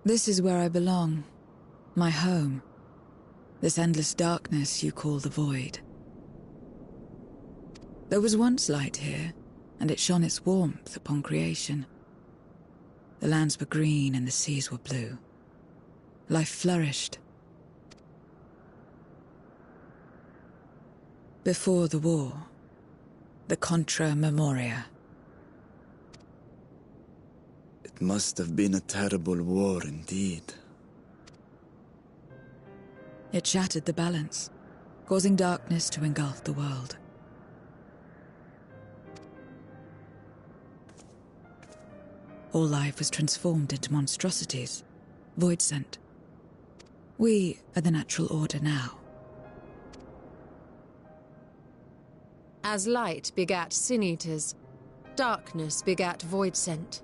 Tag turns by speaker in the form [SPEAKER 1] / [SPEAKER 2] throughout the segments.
[SPEAKER 1] This is where I belong. My home. This endless darkness you call the Void. There was once light here, and it shone its warmth upon creation. The lands were green and the seas were blue. Life flourished. Before the war, the Contra Memoria.
[SPEAKER 2] It must have been a terrible war indeed.
[SPEAKER 1] It shattered the balance, causing darkness to engulf the world. All life was transformed into monstrosities, void-sent. We are the natural order now.
[SPEAKER 3] As light begat sin-eaters, darkness begat void-sent.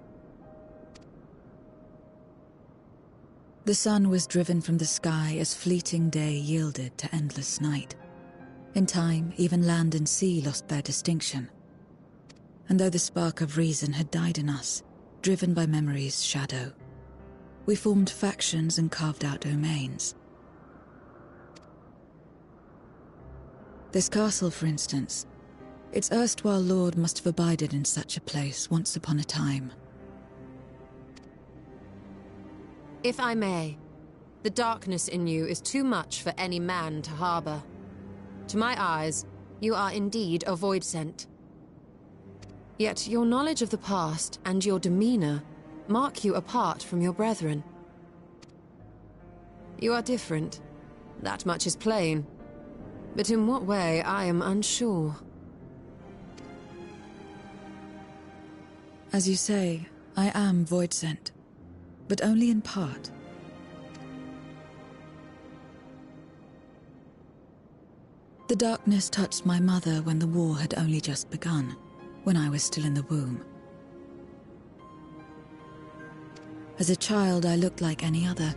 [SPEAKER 1] The sun was driven from the sky as fleeting day yielded to endless night. In time, even land and sea lost their distinction. And though the spark of reason had died in us, driven by memory's shadow, we formed factions and carved out domains. This castle, for instance, its erstwhile lord must have abided in such a place once upon a time.
[SPEAKER 3] If I may, the darkness in you is too much for any man to harbor. To my eyes, you are indeed a void-sent. Yet your knowledge of the past and your demeanor mark you apart from your brethren. You are different. That much is plain. But in what way, I am unsure.
[SPEAKER 1] As you say, I am void-sent, but only in part. The darkness touched my mother when the war had only just begun, when I was still in the womb. As a child, I looked like any other,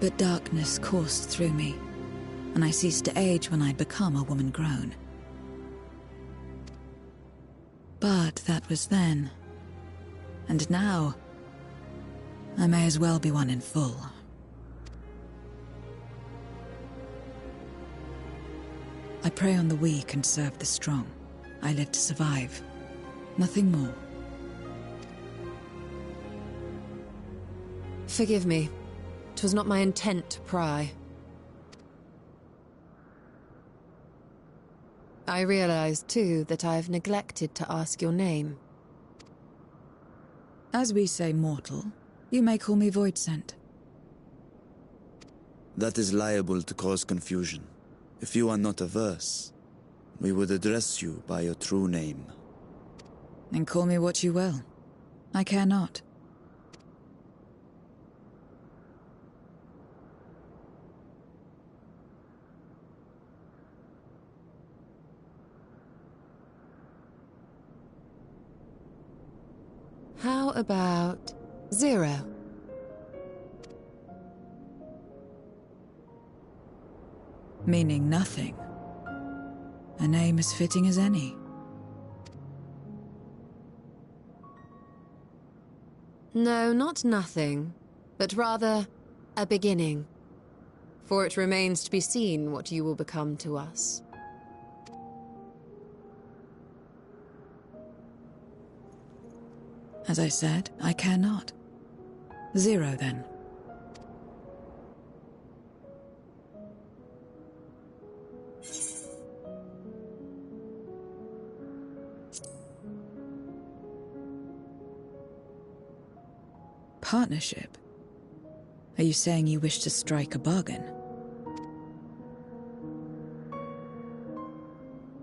[SPEAKER 1] but darkness coursed through me, and I ceased to age when I'd become a woman grown. But that was then. And now, I may as well be one in full. I prey on the weak and serve the strong. I live to survive. Nothing more.
[SPEAKER 3] Forgive me. 'Twas not my intent to pry. I realize, too, that I've neglected to ask your name.
[SPEAKER 1] As we say mortal, you may call me Void-sent.
[SPEAKER 2] That is liable to cause confusion. If you are not averse, we would address you by your true name.
[SPEAKER 1] Then call me what you will. I care not.
[SPEAKER 3] How about 0?
[SPEAKER 1] Meaning nothing. A name as fitting as any.
[SPEAKER 3] No, not nothing, but rather a beginning. For it remains to be seen what you will become to us.
[SPEAKER 1] As I said, I care not. 0, then. Partnership? Are you saying you wish to strike a bargain?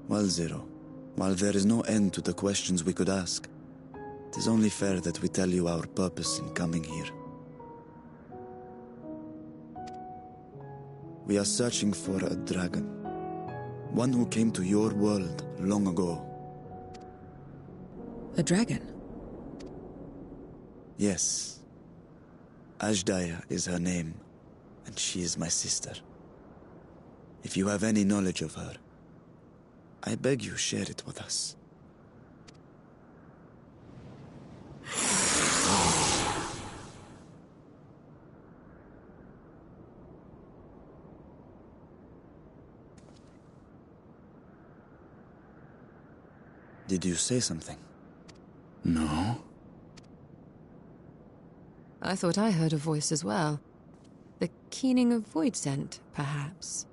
[SPEAKER 2] Well, Zero, while there is no end to the questions we could ask, it is only fair that we tell you our purpose in coming here. We are searching for a dragon. One who came to your world long ago.
[SPEAKER 1] A dragon?
[SPEAKER 2] Yes. Ajdaya is her name, and she is my sister. If you have any knowledge of her, I beg you share it with us. Did you say something?
[SPEAKER 4] No.
[SPEAKER 3] I thought I heard a voice as well. The keening of void scent, perhaps.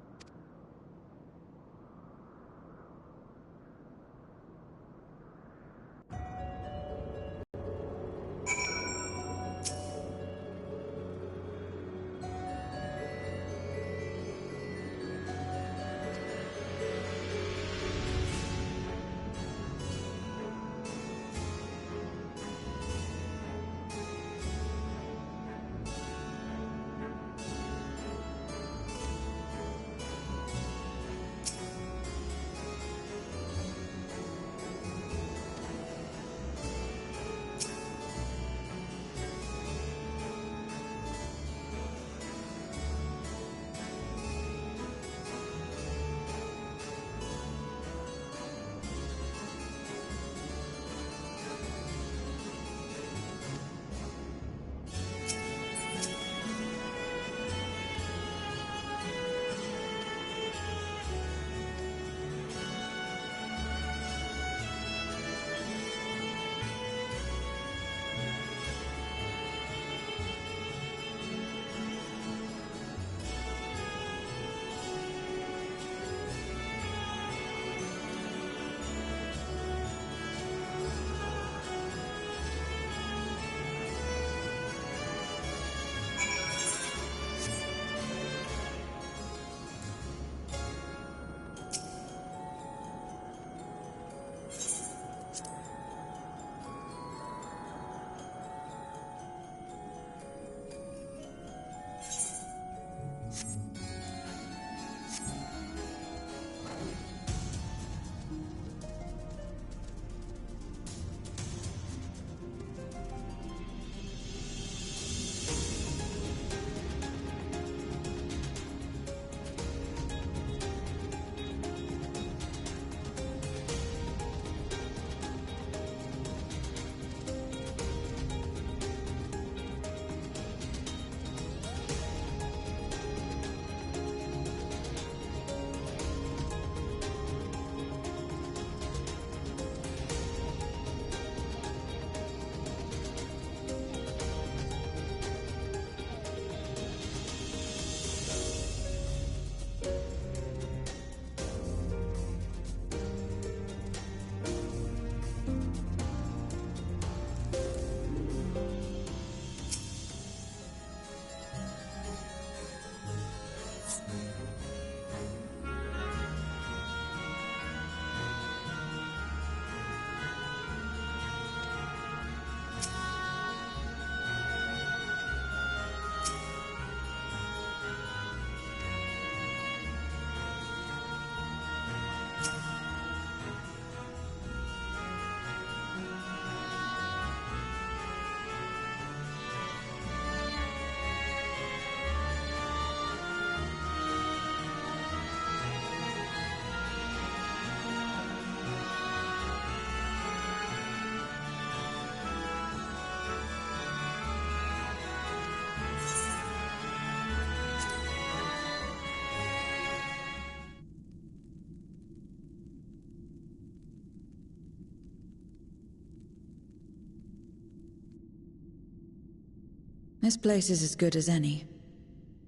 [SPEAKER 1] This place is as good as any.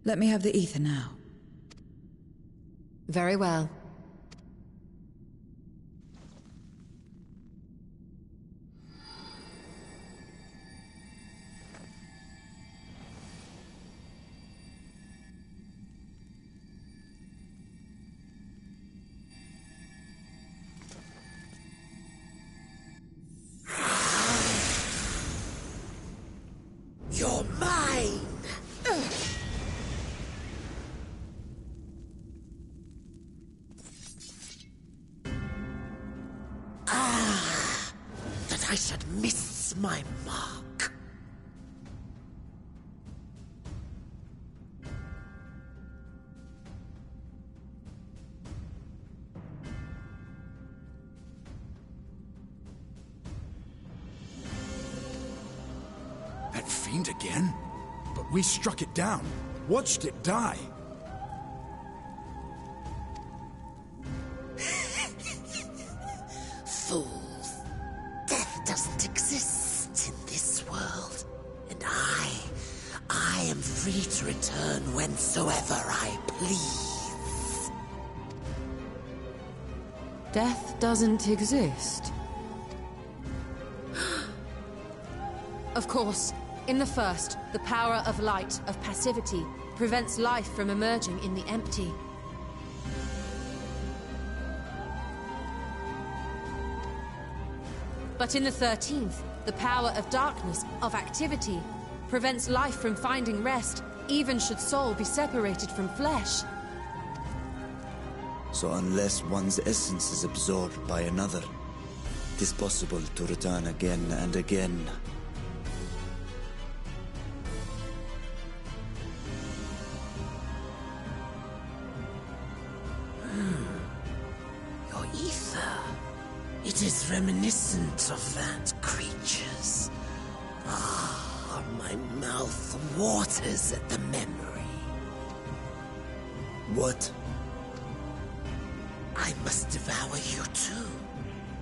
[SPEAKER 1] Let me have the ether now.
[SPEAKER 3] Very well.
[SPEAKER 5] You're mine! That I should miss my mark.
[SPEAKER 4] That fiend again? But we struck it down. Watched it die.
[SPEAKER 5] Fools. free to return whensoever I please.
[SPEAKER 3] Death doesn't exist. Of course, in the first, the power of light, of passivity, prevents life from emerging in the empty. But in the 13th, the power of darkness, of activity, prevents life from finding rest, even should soul be separated from flesh.
[SPEAKER 2] So unless one's essence is absorbed by another, it is possible to return again and again.
[SPEAKER 5] Your ether. It is reminiscent of that creature's. Ah, my mouth waters at the memory.
[SPEAKER 2] What?
[SPEAKER 5] I must devour you too.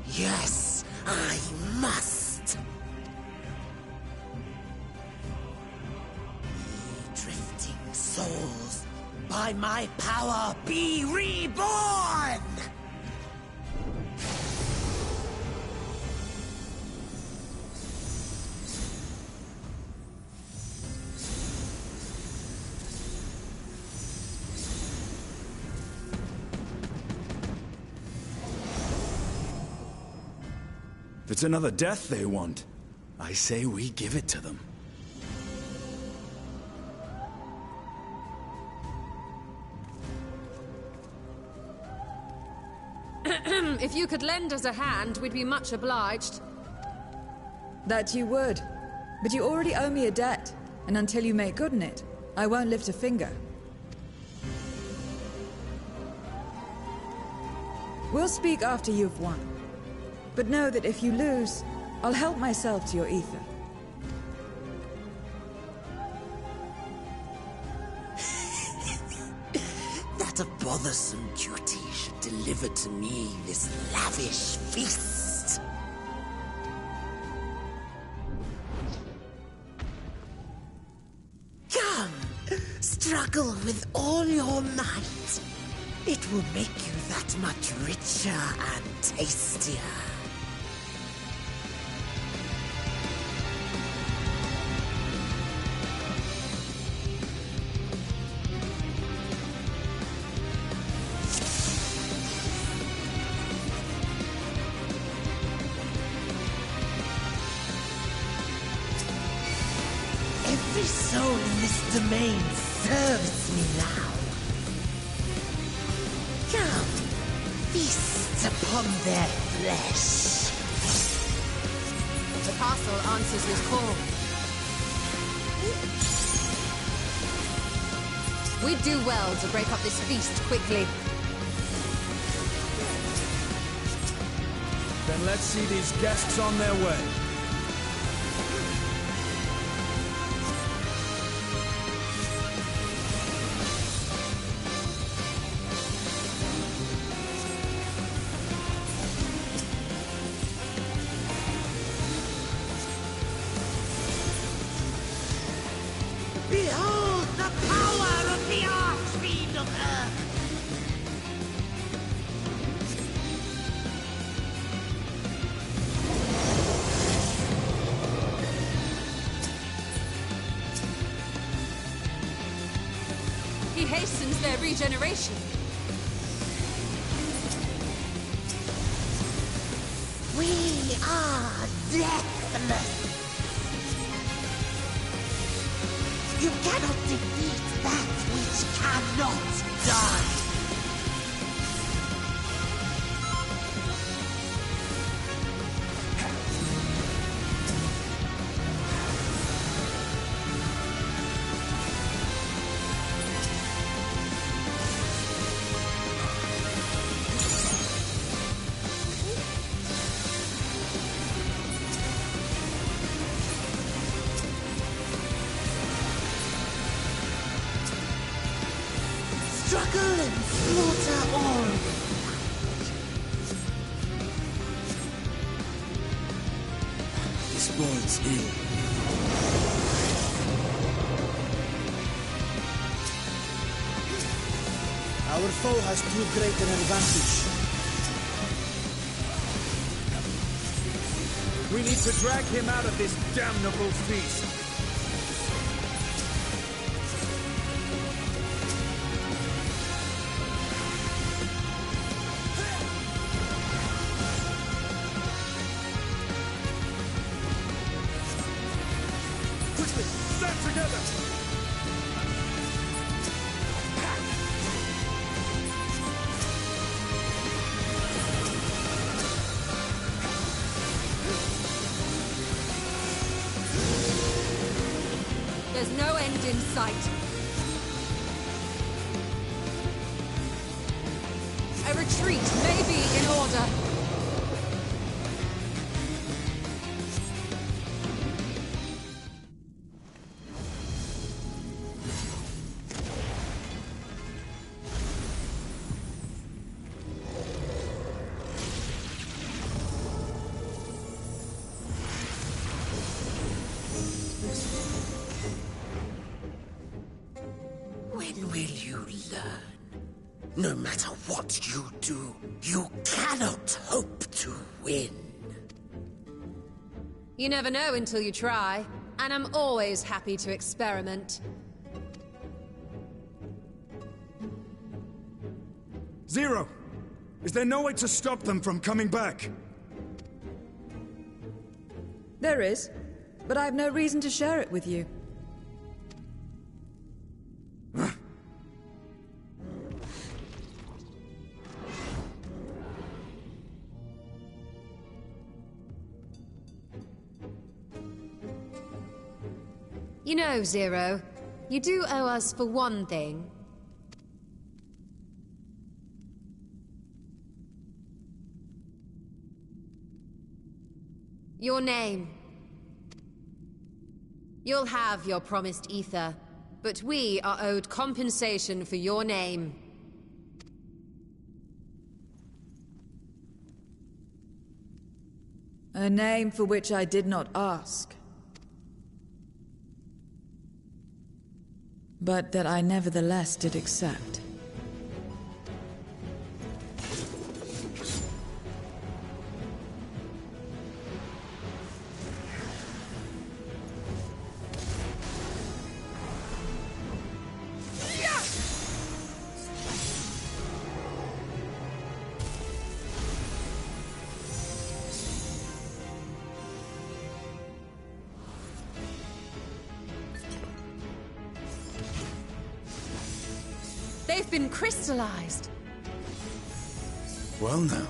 [SPEAKER 5] Yes, I must. Ye drifting souls, by my power be reborn!
[SPEAKER 4] If it's another death they want, I say we give it to them.
[SPEAKER 3] If you could lend us a hand, we'd be much obliged.
[SPEAKER 1] That you would. But you already owe me a debt, and until you make good on it, I won't lift a finger. We'll speak after you've won. But know that if you lose, I'll help myself to your ether.
[SPEAKER 5] That a bothersome duty should deliver to me this lavish feast. Come, struggle with all your might. It will make you that much richer and tastier. Every soul in this domain serves me now. Come, feast upon their flesh.
[SPEAKER 3] The castle answers his call. We'd do well to break up this feast quickly.
[SPEAKER 4] Then let's see these guests on their way.
[SPEAKER 5] Behold the power of the Archfiend of Earth!
[SPEAKER 3] He hastens their regeneration.
[SPEAKER 5] We are deathless! You cannot defeat that which cannot die! Struggle and slaughter all!
[SPEAKER 2] This bodes ill.
[SPEAKER 6] Our foe has too great an advantage.
[SPEAKER 4] We need to drag him out of this damnable feast. Quickly, stand together!
[SPEAKER 3] There's no end in sight. A retreat may be in order.
[SPEAKER 5] When will you learn? No matter what you do, you cannot hope to win.
[SPEAKER 3] You never know until you try, and I'm always happy to experiment.
[SPEAKER 4] Zero! Is there no way to stop them from coming back?
[SPEAKER 1] There is, but I have no reason to share it with you.
[SPEAKER 3] You know, Zero, you do owe us for one thing. Your name. You'll have your promised ether, but we are owed compensation for your name.
[SPEAKER 1] A name for which I did not ask. But that I nevertheless did accept.
[SPEAKER 3] They've been crystallized.
[SPEAKER 4] Well now,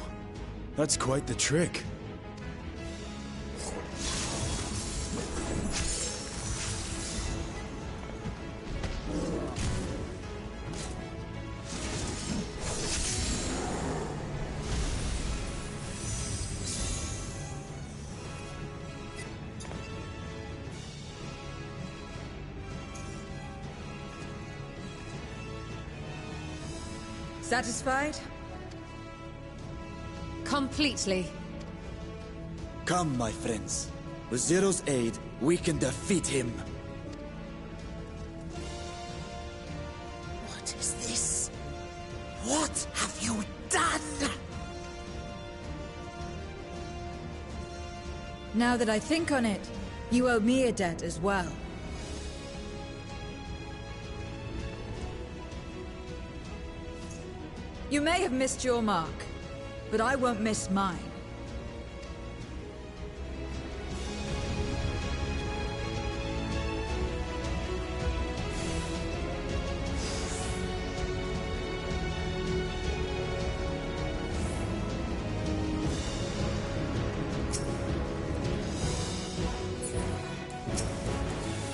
[SPEAKER 4] that's quite the trick.
[SPEAKER 1] Satisfied?
[SPEAKER 3] Completely.
[SPEAKER 2] Come, my friends. With Zero's aid, we can defeat him.
[SPEAKER 5] What is this? What have you done?
[SPEAKER 1] Now that I think on it, you owe me a debt as well. You may have missed your mark, but I won't miss mine.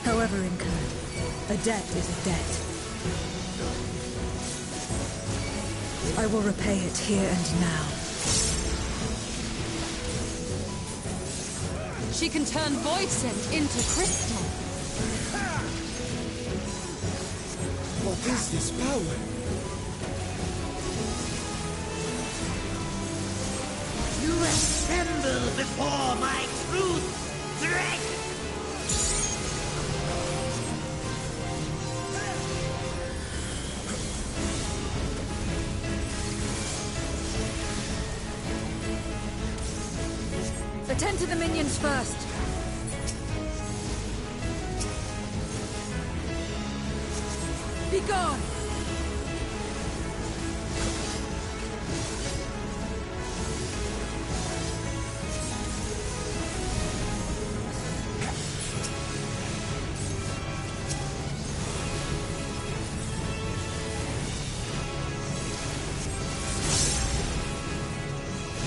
[SPEAKER 1] However incurred, a debt is a debt. I will repay it here and now.
[SPEAKER 3] She can turn void scent into crystal.
[SPEAKER 6] What is this power?
[SPEAKER 5] You assemble before my truth, dragon!
[SPEAKER 1] Attend to the minions first. Be gone!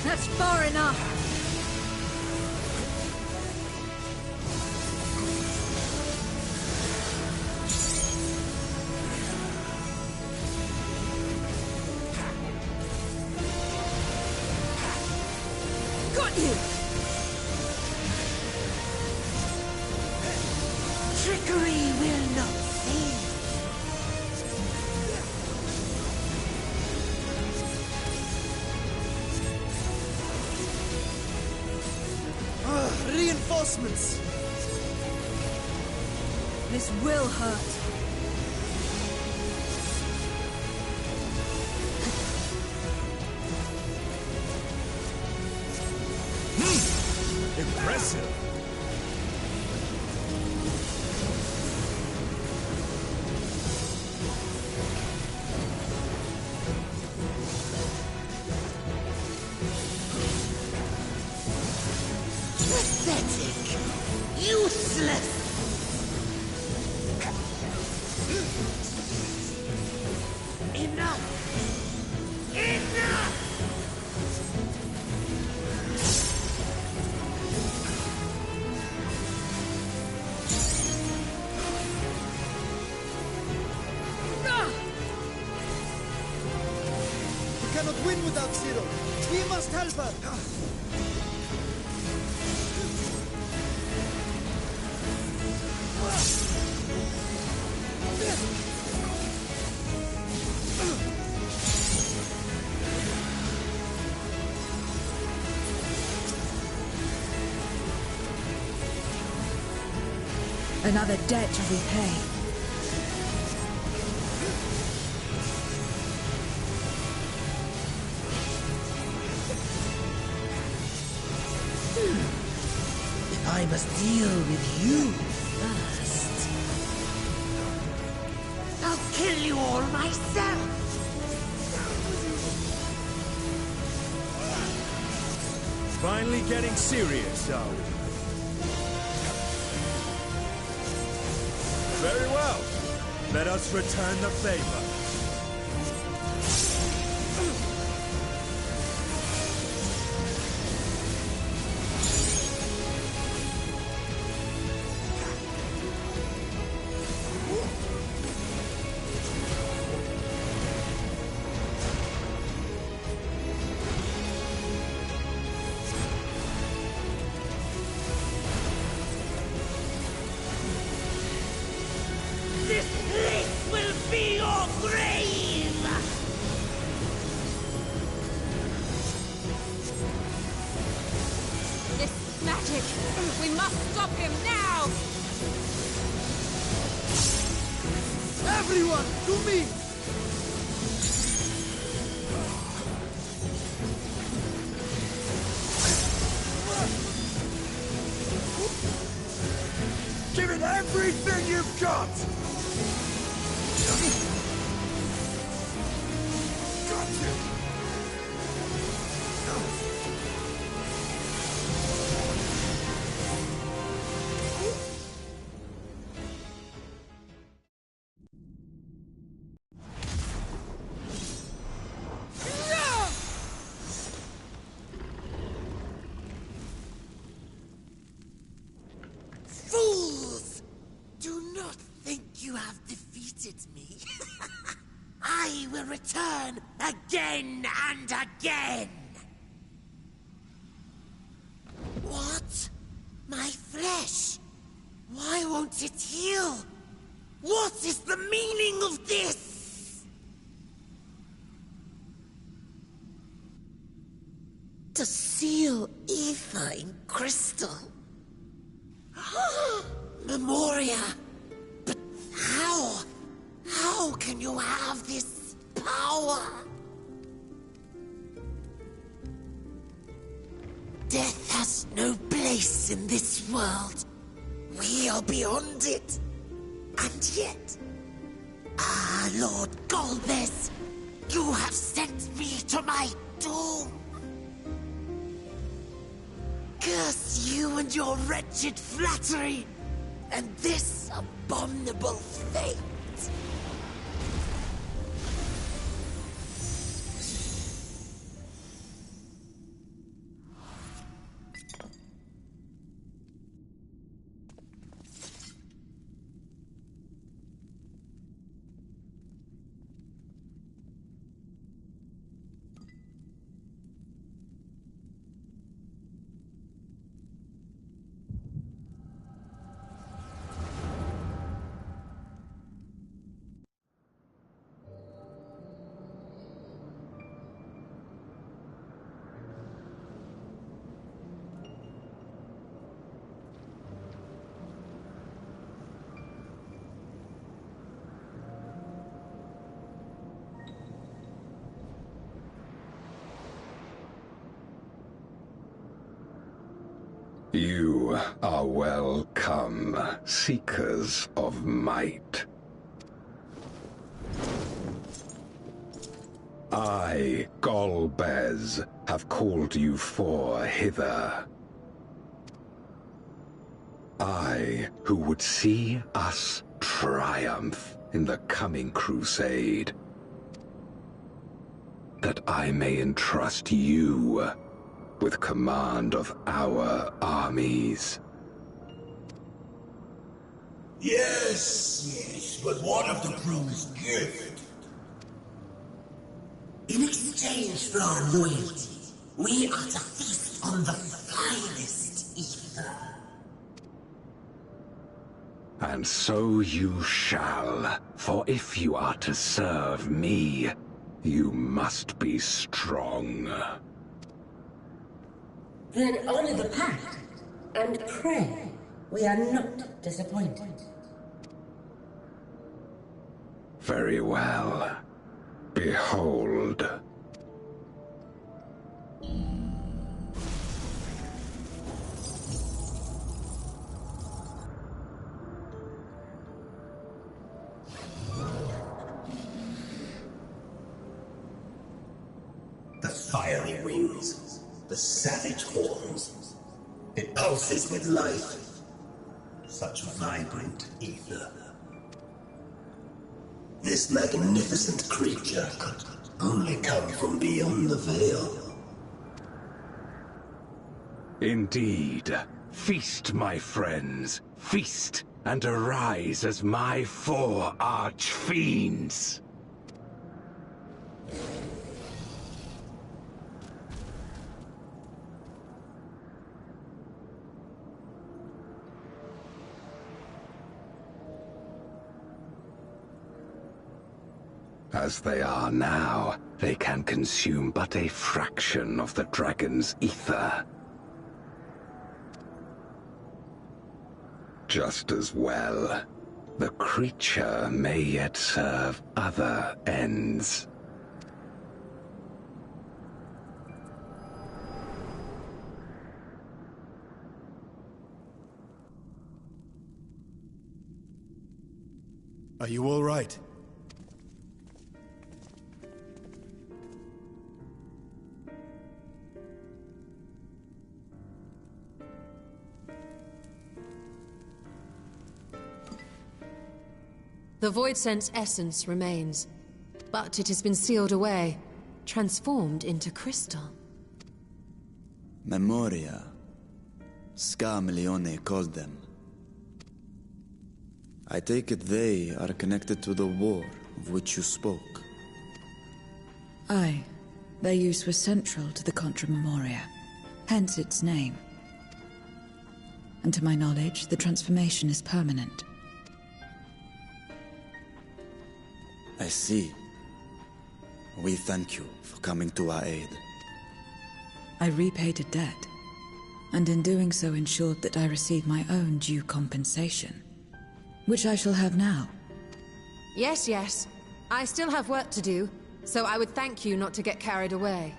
[SPEAKER 1] That's far enough! Got you!
[SPEAKER 5] Trickery will not fail.
[SPEAKER 6] Reinforcements!
[SPEAKER 1] This will hurt.
[SPEAKER 4] Impressive!
[SPEAKER 5] Pathetic! Useless! Enough! Enough!
[SPEAKER 6] We cannot win without Zero. We must help her.
[SPEAKER 1] Another debt to repay.
[SPEAKER 5] I must deal with you first. I'll kill you all myself!
[SPEAKER 4] Finally getting serious, are we? Very well. Let us return the favor.
[SPEAKER 5] This place will be your grave!
[SPEAKER 3] This magic! We must stop him now!
[SPEAKER 6] Everyone, to me!
[SPEAKER 4] Give it everything you've got!
[SPEAKER 5] Fools! Do not think you have defeated me. I will return again and again! What? My flesh? Why won't it heal? What is the meaning of this? To seal ether in crystal. Memoria! But how? How can you have this power? Death has no place in this world. We are beyond it. And yet... Ah, Lord Golbez, you have sent me to my doom. Curse you and your wretched flattery, and this abominable fate.
[SPEAKER 7] You are welcome, seekers of might. I, Golbez, have called you four hither. I, who would see us triumph in the coming crusade. That I may entrust you with command of our armies.
[SPEAKER 5] Yes, but what of the crew's gift? In exchange for our loyalty, we are to feast on the finest ether.
[SPEAKER 7] And so you shall, for if you are to serve me, you must be strong.
[SPEAKER 8] Then honor the pact, and pray we are not disappointed.
[SPEAKER 7] Very well. Behold.
[SPEAKER 5] The fiery wings. The savage horns. It pulses with life. Such vibrant ether. This magnificent creature could only come from beyond the veil.
[SPEAKER 7] Indeed. Feast, my friends. Feast, and arise as my four arch-fiends. As they are now, they can consume but a fraction of the dragon's ether. Just as well, the creature may yet serve other ends.
[SPEAKER 4] Are you all right?
[SPEAKER 3] The Void Sense essence remains, but it has been sealed away, transformed into crystal.
[SPEAKER 2] Memoria. Scarmelione called them. I take it they are connected to the war of which you spoke.
[SPEAKER 1] Aye. Their use was central to the Contra Memoria, hence its name. And to my knowledge, the transformation is permanent.
[SPEAKER 2] I see. We thank you for coming to our aid.
[SPEAKER 1] I repaid a debt, and in doing so ensured that I receive my own due compensation, which I shall have now.
[SPEAKER 3] Yes. I still have work to do, so I would thank you not to get carried away.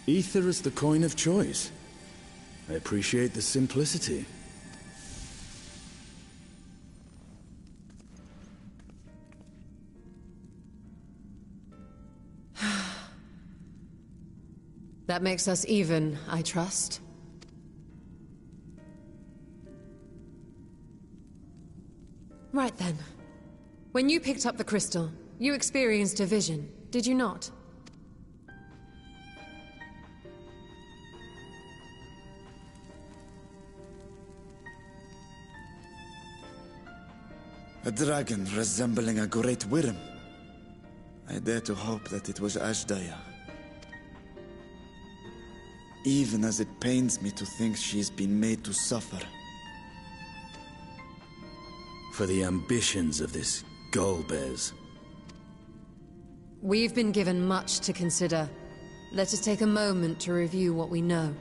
[SPEAKER 4] Ether is the coin of choice. I appreciate the simplicity.
[SPEAKER 3] That makes us even, I trust. Right then. When you picked up the crystal, you experienced a vision, did you not?
[SPEAKER 2] A dragon resembling a great worm. I dare to hope that it was Ashdaya. Even as it pains me to think she's been made to suffer.
[SPEAKER 4] For the ambitions of this Golbez.
[SPEAKER 3] We've been given much to consider. Let us take a moment to review what we know.